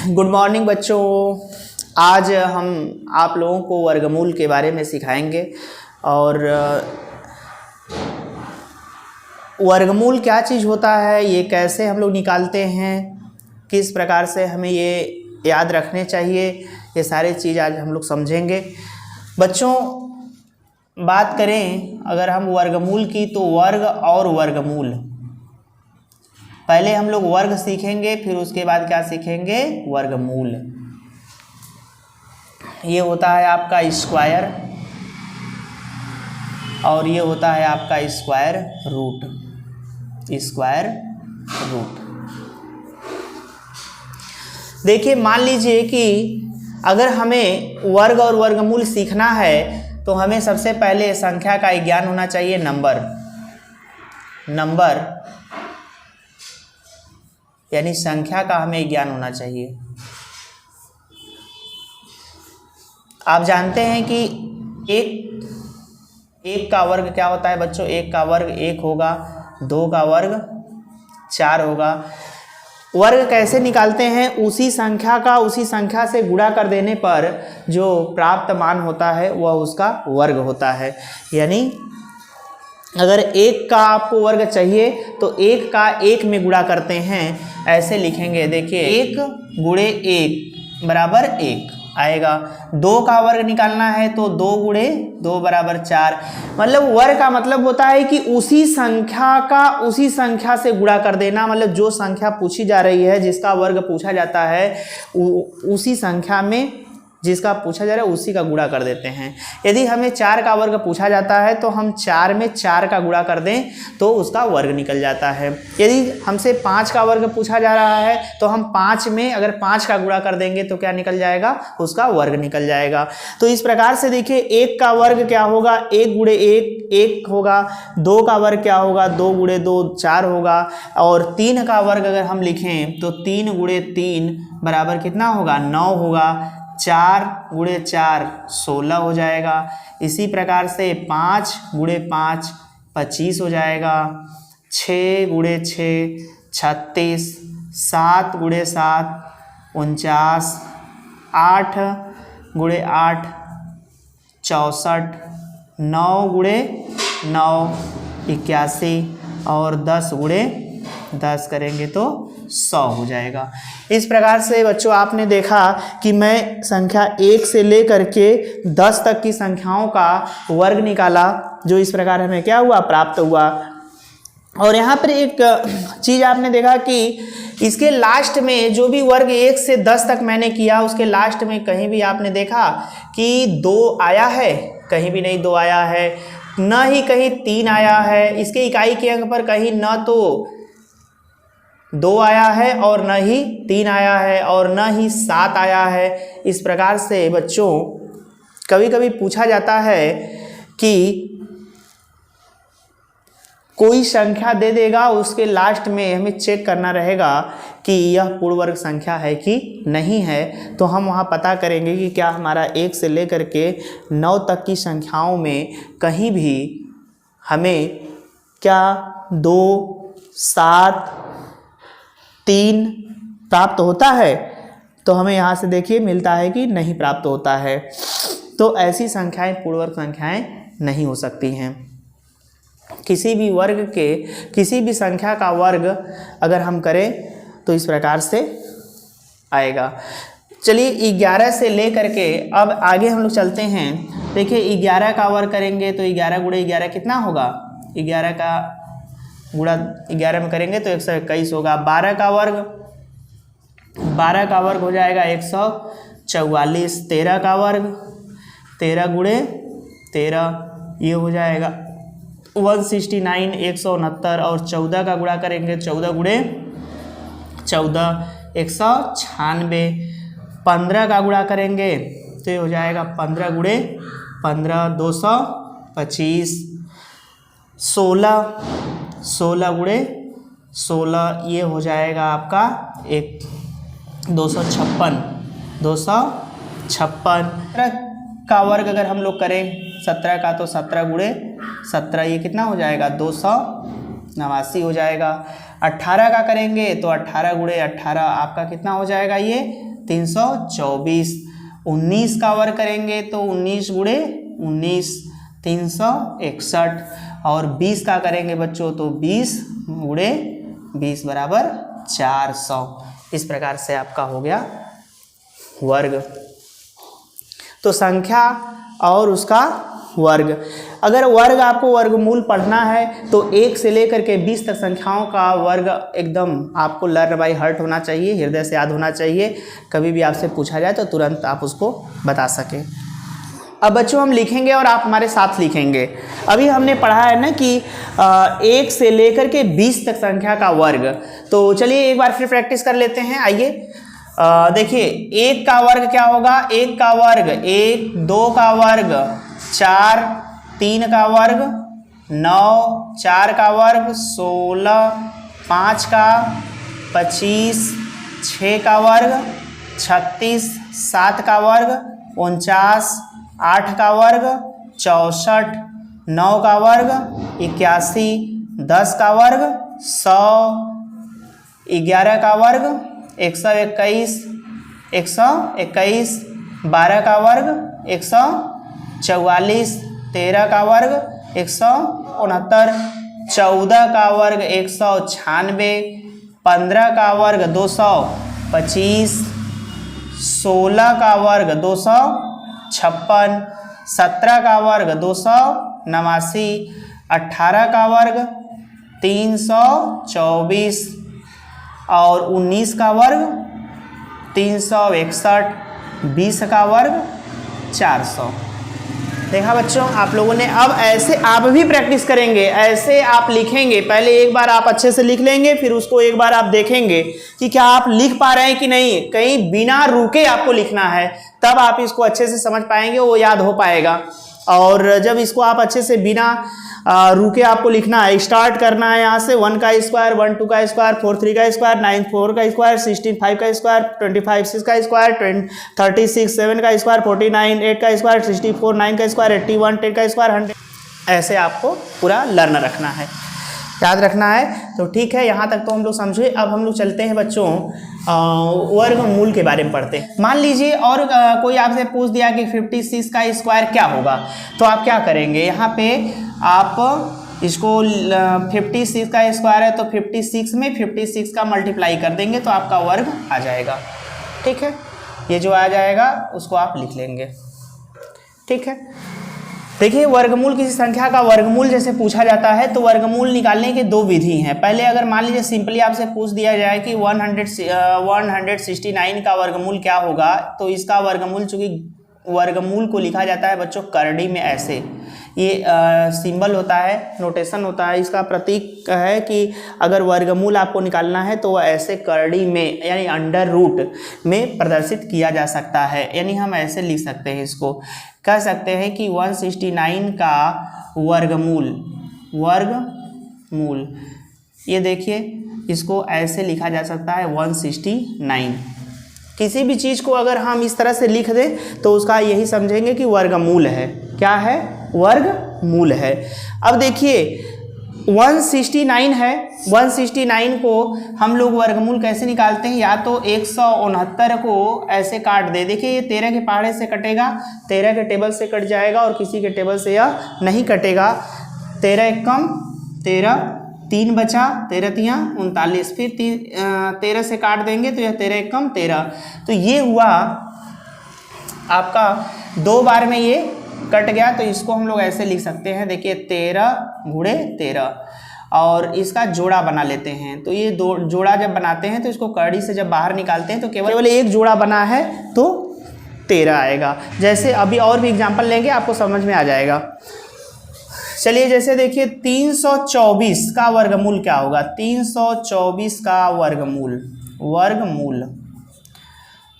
Good morning बच्चों। आज हम आप लोगों को वर्गमूल के बारे में सिखाएंगे और वर्गमूल क्या चीज़ होता है, ये कैसे हम लोग निकालते हैं, किस प्रकार से हमें ये याद रखने चाहिए, ये सारी चीज़ आज हम लोग समझेंगे। बच्चों बात करें अगर हम वर्गमूल की, तो वर्ग और वर्गमूल, पहले हम लोग वर्ग सीखेंगे, फिर उसके बाद क्या सीखेंगे, वर्गमूल। ये होता है आपका स्क्वायर और ये होता है आपका स्क्वायर रूट। स्क्वायर रूट देखिए, मान लीजिए कि अगर हमें वर्ग और वर्गमूल सीखना है तो हमें सबसे पहले संख्या का ज्ञान होना चाहिए। नंबर यानी संख्या का हमें ज्ञान होना चाहिए। आप जानते हैं कि एक का वर्ग क्या होता है बच्चों? एक का वर्ग 1 होगा, 2 का वर्ग 4 होगा। वर्ग कैसे निकालते हैं? उसी संख्या से गुणा कर देने पर जो प्राप्त मान होता है वह उसका वर्ग होता है। यानी अगर 1 का आपको वर्ग चाहिए तो 1 का 1 में गुणा करते हैं, ऐसे लिखेंगे। देखिए 1 गुणे 1 बराबर 1 आएगा। 2 का वर्ग निकालना है तो 2 गुणे 2 बराबर 4। मतलब वर्ग का मतलब होता है कि उसी संख्या से गुणा कर देना। मतलब जो संख्या पूछी जा रही है, जिसका वर्ग पूछा जाता है, उसी संख्या में जिसका पूछा जा रहा है उसी का गुणा कर देते हैं। यदि हमें 4 का वर्ग पूछा जाता है तो हम 4 में 4 का गुणा कर दें तो उसका वर्ग निकल जाता है। यदि हमसे 5 का वर्ग पूछा जा रहा है तो हम 5 में अगर 5 का गुणा कर देंगे तो क्या निकल जाएगा, उसका वर्ग निकल जाएगा। तो इस प्रकार से देखिए 1 का वर्ग क्या होगा, 1 गुणे 1 1 होगा। 2 का वर्ग क्या होगा, 2 गुणे 2 4 होगा। और 3 का वर्ग अगर हम लिखें तो 3 गुणे 3 बराबर कितना होगा, 9 होगा। 4 गुणे 4 16 हो जाएगा। इसी प्रकार से 5 गुणे 5 25 हो जाएगा। 6 गुणे 6 36। 7 गुणे 7 49। 8 गुणे 8 64। 9 गुणे 9 81 और 10 गुणे 10 करेंगे तो 100 हो जाएगा। इस प्रकार से बच्चों आपने देखा कि मैं संख्या 1 से लेकर के 10 तक की संख्याओं का वर्ग निकाला, जो इस प्रकार हमें क्या हुआ, प्राप्त हुआ। और यहाँ पर एक चीज़ आपने देखा कि इसके लास्ट में जो भी वर्ग 1 से 10 तक मैंने किया, उसके लास्ट में कहीं भी आपने देखा कि 2 आया है? कहीं भी नहीं 2 आया है, न ही कहीं 3 आया है। इसके इकाई के अंक पर कहीं न तो 2 आया है और न ही 3 आया है और न ही 7 आया है। इस प्रकार से बच्चों कभी कभी पूछा जाता है कि कोई संख्या दे देगा, उसके लास्ट में हमें चेक करना रहेगा कि यह पूर्ण वर्ग संख्या है कि नहीं है। तो हम वहाँ पता करेंगे कि क्या हमारा 1 से लेकर के 9 तक की संख्याओं में कहीं भी हमें क्या 2 7 3 प्राप्त होता है। तो हमें यहाँ से देखिए मिलता है कि नहीं प्राप्त होता है। तो ऐसी संख्याएं पूर्ण वर्ग संख्याएं नहीं हो सकती हैं। किसी भी वर्ग के किसी भी संख्या का वर्ग अगर हम करें तो इस प्रकार से आएगा। चलिए 11 से लेकर के अब आगे हम लोग चलते हैं। देखिए 11 का वर्ग करेंगे तो 11 गुणे 11 कितना होगा, 11 का गुणा 11 में करेंगे तो 121 होगा। 12 का वर्ग हो जाएगा 144। 13 का वर्ग 13 गुणे 13 ये हो जाएगा 169 169। और 14 का गुणा करेंगे, 14 गुणे 14 196। 15 का गुणा करेंगे तो ये हो जाएगा 15 गुणे 15 225। 16 गुणे 16 ये हो जाएगा आपका 256। 256 का वर्ग अगर हम लोग करें 17 का तो 17 गुणे 17 ये कितना हो जाएगा 289 हो जाएगा। 18 का करेंगे तो 18 गुणे 18 आपका कितना हो जाएगा ये 324। 19 का वर्ग करेंगे तो 19 गुणे 19 361। और 20 का करेंगे बच्चों तो 20 गुणे 20 बराबर 400। इस प्रकार से आपका हो गया वर्ग। तो संख्या और उसका वर्ग, अगर वर्ग आपको वर्गमूल पढ़ना है तो 1 से लेकर के 20 तक संख्याओं का वर्ग एकदम आपको लर्न बाय हार्ट होना चाहिए, हृदय से याद होना चाहिए। कभी भी आपसे पूछा जाए तो तुरंत आप उसको बता सकें। अब बच्चों हम लिखेंगे और आप हमारे साथ लिखेंगे। अभी हमने पढ़ा है ना कि 1 से लेकर के 20 तक संख्या का वर्ग। तो चलिए एक बार फिर प्रैक्टिस कर लेते हैं। आइए देखिए, 1 का वर्ग क्या होगा? 1 का वर्ग 1, 2 का वर्ग 4, 3 का वर्ग 9, 4 का वर्ग 16, 5 का 25, 6 का वर्ग 36, 7 का वर्ग 49, 8 का वर्ग 64, 9 का वर्ग 81, 10 का वर्ग 100, 11 का वर्ग 121, 121, 12 का वर्ग 144, 13 का वर्ग 169, 14 का वर्ग 196, 15 का वर्ग 225, 16 का वर्ग 256, 17 का वर्ग 289, 18 का वर्ग 324 और 19 का वर्ग 361, 20 का वर्ग 400। देखा बच्चों आप लोगों ने। अब ऐसे आप भी प्रैक्टिस करेंगे, ऐसे आप लिखेंगे। पहले एक बार आप अच्छे से लिख लेंगे, फिर उसको एक बार आप देखेंगे कि क्या आप लिख पा रहे हैं कि नहीं। कहीं बिना रुके आपको लिखना है, तब आप इसको अच्छे से समझ पाएंगे, वो याद हो पाएगा। और जब इसको आप अच्छे से बिना रुके आपको लिखना है, स्टार्ट करना है यहाँ से 1 का स्क्वायर, 1 2 का स्क्वायर, 4 3 का स्क्वायर, 9 4 का स्क्वायर, 16 5 का स्क्वायर, 25 6 का स्क्वायर, 36 7 का स्क्वायर, 49 8 का स्क्वायर, 64 9 का स्क्वायर, 81 10 का स्क्वायर, 100। ऐसे आपको पूरा लर्न रखना है, याद रखना है। तो ठीक है, यहाँ तक तो हम लोग समझे। अब हम लोग चलते हैं बच्चों वर्गमूल के बारे में पढ़ते हैं। मान लीजिए और कोई आपसे पूछ दिया कि 56 का स्क्वायर क्या होगा, तो आप क्या करेंगे? यहाँ पे आप इसको 56 का स्क्वायर है तो 56 में 56 का मल्टीप्लाई कर देंगे तो आपका वर्ग आ जाएगा। ठीक है, ये जो आ जाएगा उसको आप लिख लेंगे। ठीक है, देखिए वर्गमूल किसी संख्या का वर्गमूल जैसे पूछा जाता है तो वर्गमूल निकालने के 2 विधि हैं। पहले अगर मान लीजिए सिंपली आपसे पूछ दिया जाए कि 169 का वर्गमूल क्या होगा, तो इसका वर्गमूल, चूंकि वर्गमूल को लिखा जाता है बच्चों करड़ी में ऐसे, ये सिंबल होता है, नोटेशन होता है, इसका प्रतीक है कि अगर वर्गमूल आपको निकालना है तो वह ऐसे करड़ी में यानी अंडर रूट में प्रदर्शित किया जा सकता है। यानी हम ऐसे लिख सकते हैं, इसको कह सकते हैं कि 169 का वर्गमूल, ये देखिए इसको ऐसे लिखा जा सकता है 169। किसी भी चीज़ को अगर हम इस तरह से लिख दें तो उसका यही समझेंगे कि वर्गमूल है। क्या है? वर्गमूल है। अब देखिए 169 है, 169 को हम लोग वर्गमूल कैसे निकालते हैं? या तो 169 को ऐसे काट दे। देखिए ये 13 के पहाड़े से कटेगा, 13 के टेबल से कट जाएगा और किसी के टेबल से यह नहीं कटेगा। 13 एक कम 13, 3 बचा, 13 तियाँ 39, फिर 13 से काट देंगे तो यह 13 एक कम 13। तो ये हुआ आपका 2 बार में ये कट गया, तो इसको हम लोग ऐसे लिख सकते हैं। देखिए 13 गुणे 13 और इसका जोड़ा बना लेते हैं। तो ये जोड़ा जब बनाते हैं तो इसको कड़ी से जब बाहर निकालते हैं तो केवल एक जोड़ा बना है तो 13 आएगा। जैसे अभी और भी एग्जाम्पल लेंगे, आपको समझ में आ जाएगा। चलिए जैसे देखिए 324 का वर्गमूल क्या होगा? 324 का वर्गमूल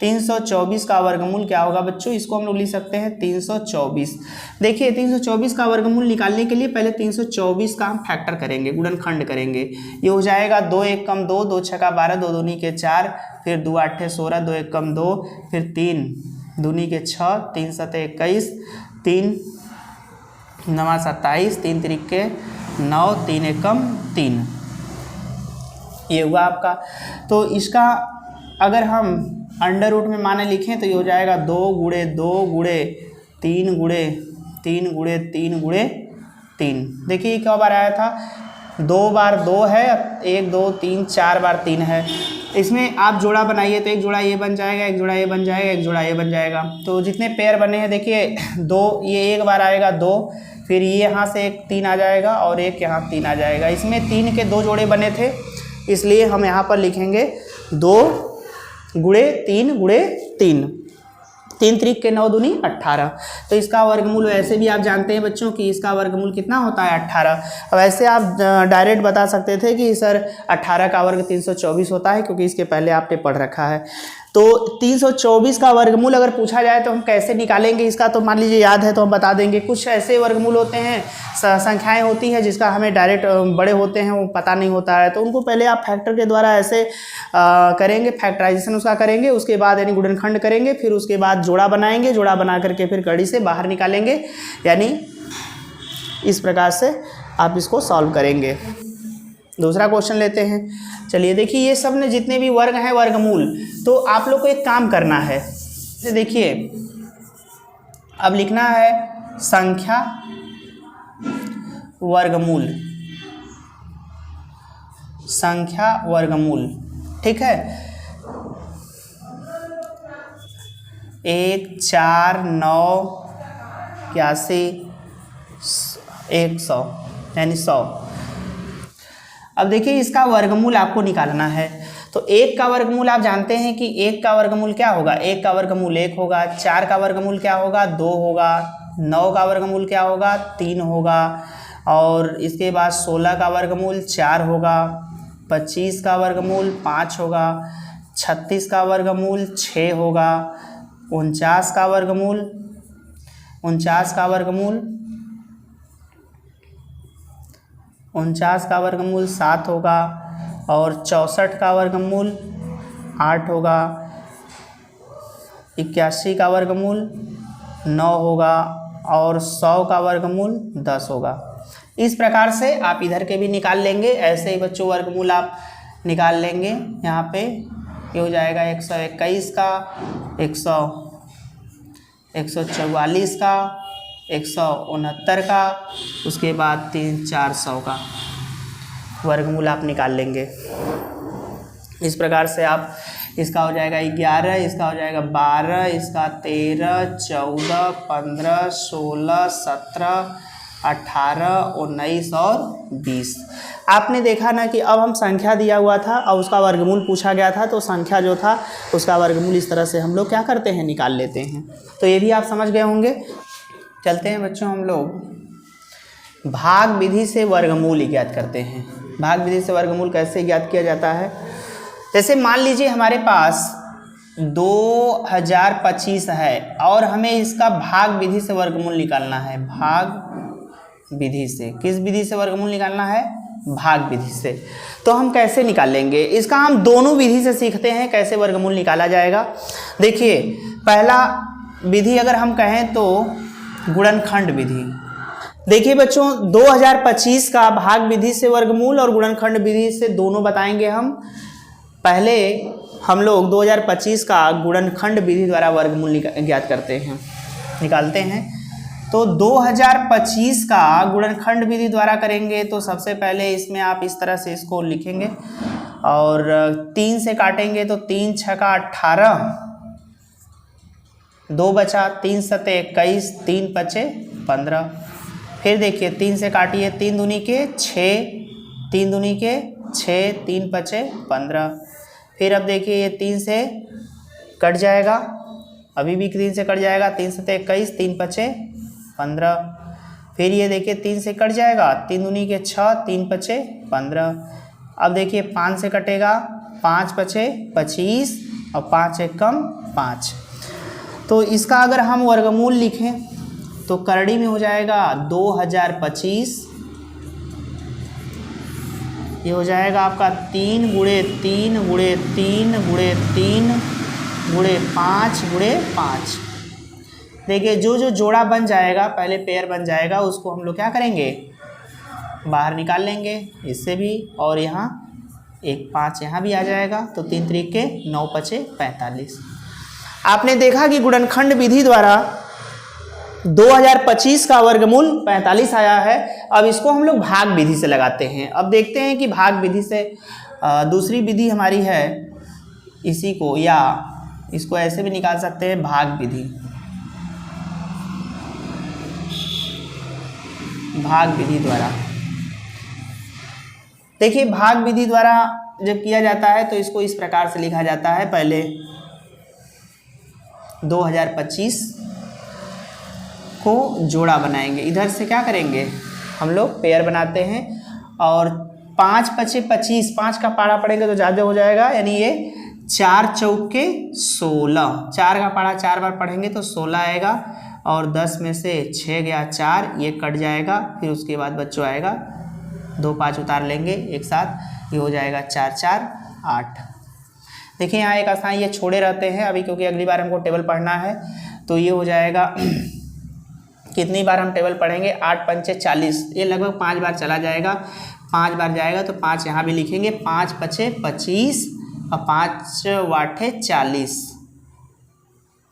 324 का वर्गमूल क्या होगा बच्चों? इसको हम लोग लिख सकते हैं 324। देखिए 324 का वर्गमूल निकालने के लिए पहले 324 का हम फैक्टर करेंगे, गुणनखंड करेंगे। ये हो जाएगा 2 एक कम 2, 2 छक्का 12, 2 दूनी के 4, फिर 2 आठे 16, 2 एक कम 2, फिर 3 दूनी के 6, 3 सते 21, 3 9 27, 3 त्रिके 9, 3 एकम 3। ये हुआ आपका। तो इसका अगर हम अंडर रूट में माने लिखें तो ये हो जाएगा 2 गुणे 2 गुणे 3 गुणे 3 गुणे 3 गुणे 3। देखिए क्या बार आया था, 2 बार 2 है, 1 2 3 4 बार 3 है। इसमें आप जोड़ा बनाइए तो एक जोड़ा ये बन जाएगा, एक जोड़ा ये बन जाएगा, एक जोड़ा ये बन जाएगा। तो जितने पेयर बने हैं देखिए 2, ये एक बार आएगा 2, फिर ये यहाँ से एक 3 आ जाएगा और एक यहाँ 3 आ जाएगा। इसमें 3 के 2 जोड़े बने थे, इसलिए हम यहाँ पर लिखेंगे 2 गुणे 3 गुणे 3, 3 त्रिक के 9 दूनी 18। तो इसका वर्गमूल वैसे भी आप जानते हैं बच्चों कि इसका वर्गमूल कितना होता है 18। अब ऐसे आप डायरेक्ट बता सकते थे कि सर 18 का वर्ग 324 होता है, क्योंकि इसके पहले आपने पढ़ रखा है। तो 324 का वर्गमूल अगर पूछा जाए तो हम कैसे निकालेंगे इसका, तो मान लीजिए याद है तो हम बता देंगे। कुछ ऐसे वर्गमूल होते हैं, संख्याएं होती हैं जिसका हमें डायरेक्ट बड़े होते हैं वो पता नहीं होता है, तो उनको पहले आप फैक्टर के द्वारा ऐसे करेंगे, फैक्टराइजेशन उसका करेंगे, उसके बाद यानी गुणनखंड करेंगे, फिर उसके बाद जोड़ा बनाएंगे, जोड़ा बना करके फिर कड़ी से बाहर निकालेंगे, यानी इस प्रकार से आप इसको सॉल्व करेंगे। दूसरा क्वेश्चन लेते हैं। चलिए देखिए, ये सब ने जितने भी वर्ग हैं वर्गमूल, तो आप लोग को एक काम करना है। देखिए अब लिखना है संख्या वर्गमूल, संख्या वर्गमूल, ठीक है। 1 4 9 81 100 यानी 100। अब देखिए इसका वर्गमूल आपको निकालना है। तो 1 का वर्गमूल आप जानते हैं कि 1 का वर्गमूल क्या होगा, 1 का वर्गमूल 1 होगा, 4 का वर्गमूल क्या होगा 2 होगा, 9 का वर्गमूल क्या होगा 3 होगा, और इसके बाद 16 का वर्गमूल 4 होगा, 25 का वर्गमूल 5 होगा, 36 का वर्गमूल 6 होगा, 49 का वर्गमूल 49 का वर्गमूल 7 होगा, और 64 का वर्गमूल 8 होगा, 81 का वर्गमूल 9 होगा, और 100 का वर्गमूल 10 होगा। इस प्रकार से आप इधर के भी निकाल लेंगे। ऐसे ही बच्चों वर्गमूल आप निकाल लेंगे। यहाँ पे ये हो जाएगा 121 का, 144 का, 169 का, उसके बाद 3 400 का वर्गमूल आप निकाल लेंगे। इस प्रकार से आप, इसका हो जाएगा 11, इसका हो जाएगा 12, इसका 13 14 15 16 17 18 19 और 20। आपने देखा ना कि अब हम संख्या दिया हुआ था और उसका वर्गमूल पूछा गया था, तो संख्या जो था उसका वर्गमूल इस तरह से हम लोग क्या करते हैं, निकाल लेते हैं। तो ये भी आप समझ गए होंगे। चलते हैं बच्चों, हम लोग भाग विधि से वर्गमूल ज्ञात करते हैं। भाग विधि से वर्गमूल कैसे ज्ञात किया जाता है, जैसे मान लीजिए हमारे पास 2025 है और हमें इसका भाग विधि से वर्गमूल निकालना है। भाग विधि से, किस विधि से वर्गमूल निकालना है, भाग विधि से। तो हम कैसे निकालेंगे इसका, हम दोनों विधि से सीखते हैं कैसे वर्गमूल निकाला जाएगा। देखिए पहला विधि अगर हम कहें तो गुणनखंड विधि। देखिए बच्चों 2025 का भाग विधि से वर्गमूल और गुणनखंड विधि से दोनों बताएंगे हम। पहले हम लोग 2025 का गुणनखंड विधि द्वारा वर्गमूल ज्ञात करते हैं, निकालते हैं। तो 2025 का गुणनखंड विधि द्वारा करेंगे तो सबसे पहले इसमें आप इस तरह से इसको लिखेंगे और 3 से काटेंगे तो 3 6 का 18, 2 बचा, 3 7 21, 3 5 15। फिर देखिए 3 से काटिए, 3 दूनी के 6, 3 दूनी के 6, 3 5 15। फिर अब देखिए ये 3 से कट जाएगा, अभी भी 3 से कट जाएगा, 3 7 21, 3 5 15। फिर ये देखिए 3 से कट जाएगा, 3 दूनी के 6, 3 5 15। अब देखिए 5 से कटेगा, 5 5 25 और 5 1 कम 5। तो इसका अगर हम वर्गमूल लिखें तो करड़ी में हो जाएगा 2025, ये हो जाएगा आपका 3 गुणे 3 गुणे 3 गुणे 3 गुणे 5 गुणे 5। देखिए जो जो जोड़ा बन जाएगा, पहले पेयर बन जाएगा, उसको हम लोग क्या करेंगे, बाहर निकाल लेंगे इससे भी और यहाँ एक 5 यहाँ भी आ जाएगा, तो 3 तरीके 9 पचे 45। आपने देखा कि गुणनखंड विधि द्वारा 2025 का वर्गमूल 45 आया है। अब इसको हम लोग भाग विधि से लगाते हैं। अब देखते हैं कि भाग विधि से दूसरी विधि हमारी है इसी को, या इसको ऐसे भी निकाल सकते हैं, भाग विधि। भाग विधि द्वारा देखिए, भाग विधि द्वारा जब किया जाता है तो इसको इस प्रकार से लिखा जाता है। पहले 2025 को जोड़ा बनाएंगे, इधर से क्या करेंगे हम लोग पेयर बनाते हैं, और 5 पचे 25, 5 का पारा पढ़ेंगे तो ज़्यादा हो जाएगा, यानी ये 4 चौके 16, 4 का पारा 4 बार पढ़ेंगे तो 16 आएगा, और 10 में से 6 गया 4, ये कट जाएगा। फिर उसके बाद बच्चों आएगा 2 5 उतार लेंगे एक साथ, ये हो जाएगा 4 4 8। देखिए यहाँ एक आसान ये छोड़े रहते हैं अभी, क्योंकि अगली बार हमको टेबल पढ़ना है, तो ये हो जाएगा कितनी बार हम टेबल पढ़ेंगे, 8 पंचे 40, ये लगभग 5 बार चला जाएगा। 5 बार जाएगा तो 5 यहाँ भी लिखेंगे, 5 पचे 25 और 5 वाटे 40।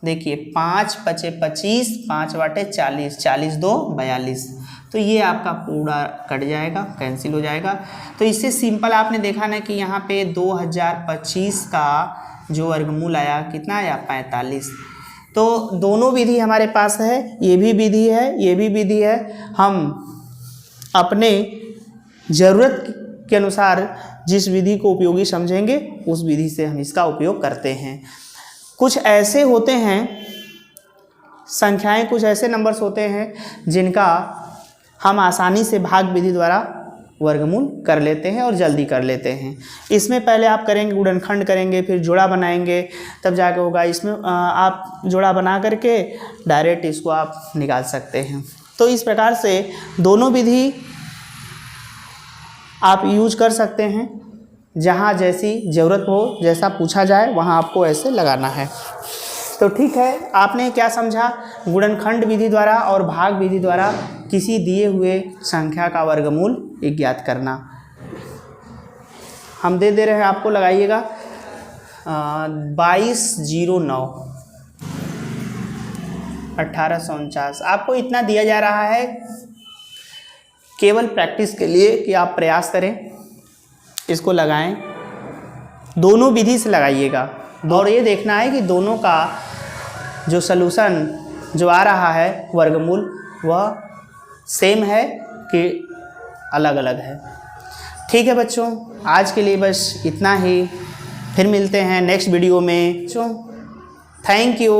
देखिए 5 पचे 25, 5 वाटे 40, 40 2 42, तो ये आपका पूरा कट जाएगा, कैंसिल हो जाएगा। तो इससे सिंपल आपने देखा ना कि यहाँ पे 2025 का जो वर्गमूल आया कितना आया, 45। तो दोनों विधि हमारे पास है, ये भी विधि है, ये भी विधि है। हम अपने ज़रूरत के अनुसार जिस विधि को उपयोगी समझेंगे उस विधि से हम इसका उपयोग करते हैं। कुछ ऐसे होते हैं संख्याएं, कुछ ऐसे नंबर्स होते हैं जिनका हम आसानी से भाग विधि द्वारा वर्गमूल कर लेते हैं और जल्दी कर लेते हैं। इसमें पहले आप करेंगे गुणनखंड करेंगे, फिर जोड़ा बनाएंगे, तब जाके होगा। इसमें आप जोड़ा बना करके डायरेक्ट इसको आप निकाल सकते हैं। तो इस प्रकार से दोनों विधि आप यूज कर सकते हैं, जहाँ जैसी ज़रूरत हो, जैसा पूछा जाए वहाँ आपको ऐसे लगाना है। तो ठीक है, आपने क्या समझा, गुणनखंड विधि द्वारा और भाग विधि द्वारा किसी दिए हुए संख्या का वर्गमूल ज्ञात करना। हम दे रहे हैं आपको, लगाइएगा 2209 1849। आपको इतना दिया जा रहा है केवल प्रैक्टिस के लिए कि आप प्रयास करें, इसको लगाएं, दोनों विधि से लगाइएगा, और ये देखना है कि दोनों का जो सलूशन जो आ रहा है वर्गमूल वह सेम है कि अलग अलग है। ठीक है बच्चों, आज के लिए बस इतना ही, फिर मिलते हैं नेक्स्ट वीडियो में। Thank you.